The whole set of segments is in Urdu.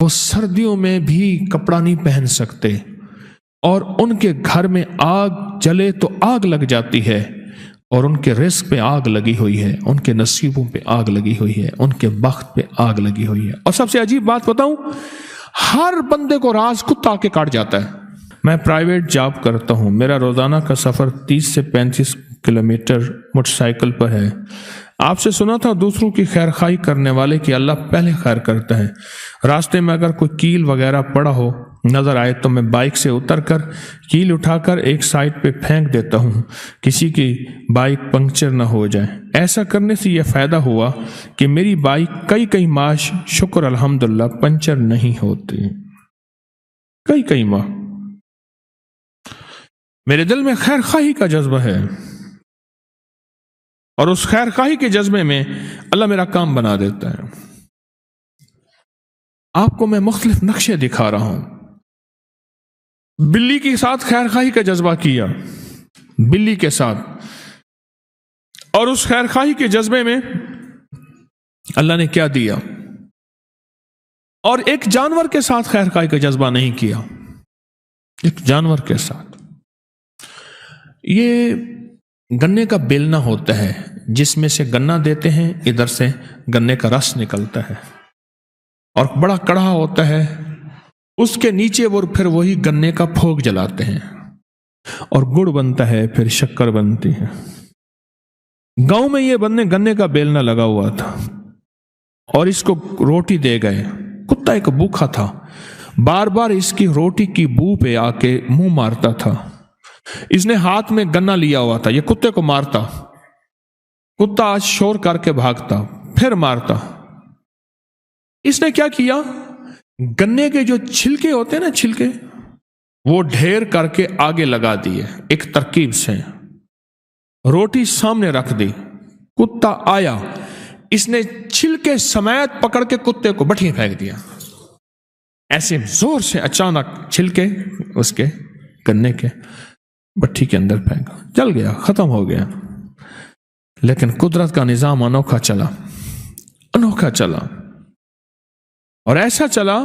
وہ سردیوں میں بھی کپڑا نہیں پہن سکتے، اور ان کے گھر میں آگ جلے تو آگ لگ جاتی ہے، اور ان کے رزق پہ آگ لگی ہوئی ہے، ان کے نصیبوں پہ آگ لگی ہوئی ہے، ان کے بخت پہ آگ لگی ہوئی ہے۔ اور سب سے عجیب بات بتاؤں، ہر بندے کو راز کتا کے کاٹ جاتا ہے۔ میں پرائیویٹ جاب کرتا ہوں، میرا روزانہ کا سفر 30 سے 35 کلومیٹر موٹر سائیکل پر ہے۔ آپ سے سنا تھا دوسروں کی خیر خواہی کرنے والے کی اللہ پہلے خیر کرتا ہے۔ راستے میں اگر کوئی کیل وغیرہ پڑا ہو نظر آئے تو میں بائک سے اتر کر کیل اٹھا کر ایک سائڈ پہ پھینک دیتا ہوں، کسی کی بائک پنکچر نہ ہو جائے۔ ایسا کرنے سے یہ فائدہ ہوا کہ میری بائک کئی ماہ شکر الحمدللہ پنچر نہیں ہوتی، کئی ماہ۔ میرے دل میں خیر خواہی کا جذبہ ہے، اور اس خیر خواہی کے جذبے میں اللہ میرا کام بنا دیتا ہے۔ آپ کو میں مختلف نقشے دکھا رہا ہوں۔ بلی کے ساتھ خیر خواہی کا جذبہ کیا، بلی کے ساتھ، اور اس خیر خواہی کے جذبے میں اللہ نے کیا دیا۔ اور ایک جانور کے ساتھ خیر خواہی کا جذبہ نہیں کیا، ایک جانور کے ساتھ۔ یہ گنے کا بیلنا ہوتا ہے جس میں سے گنا دیتے ہیں، ادھر سے گنے کا رس نکلتا ہے، اور بڑا کڑھا ہوتا ہے، اس کے نیچے وہ پھر وہی گنے کا پھوک جلاتے ہیں، اور گڑ بنتا ہے، پھر شکر بنتی ہے۔ گاؤں میں یہ گنے کا بیلنا لگا ہوا تھا، اور اس کو روٹی دے گئے۔ کتا ایک بھوکا تھا، بار بار اس کی روٹی کی بو پہ آ کے منہ مارتا تھا۔ اس نے ہاتھ میں گنا لیا ہوا تھا، یہ کتے کو مارتا، کتا آج شور کر کے بھاگتا، پھر مارتا۔ اس نے کیا کیا، گنے کے جو چھلکے ہوتے ہیں نا، چھلکے، وہ ڈھیر کر کے آگے لگا دیے ایک ترکیب سے، روٹی سامنے رکھ دی۔ کتا آیا، اس نے چھلکے سمیت پکڑ کے کتے کو بٹھی پھینک دیا، ایسے زور سے اچانک چھلکے اس کے گنے کے بٹھی کے اندر پھینکا، جل گیا، ختم ہو گیا۔ لیکن قدرت کا نظام انوکھا چلا، اور ایسا چلا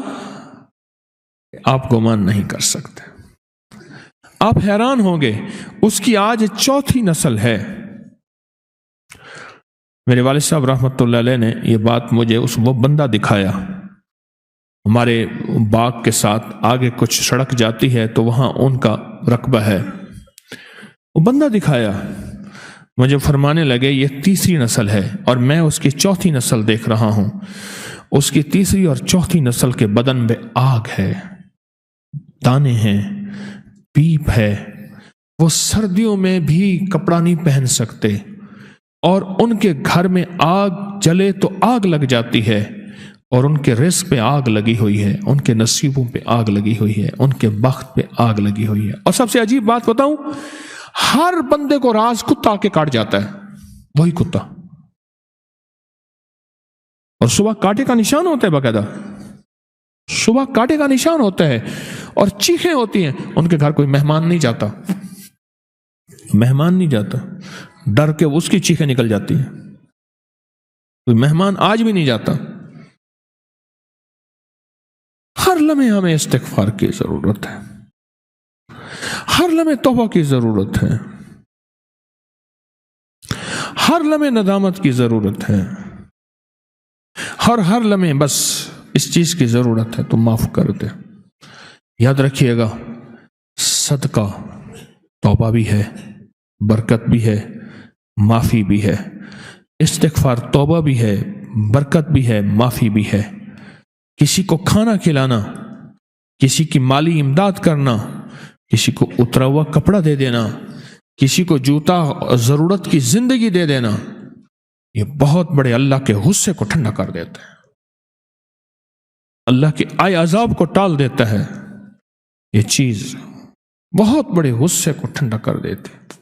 کہ آپ گمان نہیں کر سکتے۔ آپ حیران ہوں گے، اس کی آج 4تھی نسل ہے۔ میرے والد صاحب رحمۃ اللہ علیہ نے یہ بات مجھے وہ بندہ دکھایا۔ ہمارے باغ کے ساتھ آگے کچھ سڑک جاتی ہے تو وہاں ان کا رقبہ ہے، وہ بندہ دکھایا مجھے، فرمانے لگے یہ 3ری نسل ہے، اور میں اس کی 4تھی نسل دیکھ رہا ہوں۔ اس کی 3ری اور 4تھی نسل کے بدن میں آگ ہے، دانے ہیں، پیپ ہے، وہ سردیوں میں بھی کپڑا نہیں پہن سکتے، اور ان کے گھر میں آگ جلے تو آگ لگ جاتی ہے، اور ان کے رزق پہ آگ لگی ہوئی ہے، ان کے نصیبوں پہ آگ لگی ہوئی ہے، ان کے بخت پہ آگ لگی ہوئی ہے۔ اور سب سے عجیب بات بتاؤں، ہر بندے کو راز کتا کے کاٹ جاتا ہے، وہی کتا، اور صبح کاٹے کا نشان ہوتا ہے، باقاعدہ صبح کاٹے کا نشان ہوتا ہے، اور چیخیں ہوتی ہیں۔ ان کے گھر کوئی مہمان نہیں جاتا، ڈر کے اس کی چیخیں نکل جاتی ہیں، کوئی مہمان آج بھی نہیں جاتا۔ ہر لمحے ہمیں استغفار کی ضرورت ہے، ہر لمحے توبہ کی ضرورت ہے، ہر لمحے ندامت کی ضرورت ہے، ہر لمحے بس اس چیز کی ضرورت ہے تو معاف کر دے۔ یاد رکھیے گا، صدقہ توبہ بھی ہے، برکت بھی ہے، معافی بھی ہے۔ استغفار توبہ بھی ہے، برکت بھی ہے، معافی بھی ہے۔ کسی کو کھانا کھلانا، کسی کی مالی امداد کرنا، کسی کو اترا ہوا کپڑا دے دینا، کسی کو جوتا ضرورت کی زندگی دے دینا، یہ بہت بڑے اللہ کے غصے کو ٹھنڈا کر دیتا ہے، اللہ کے آئے عذاب کو ٹال دیتا ہے۔ یہ چیز بہت بڑے غصے کو ٹھنڈا کر دیتی ہے۔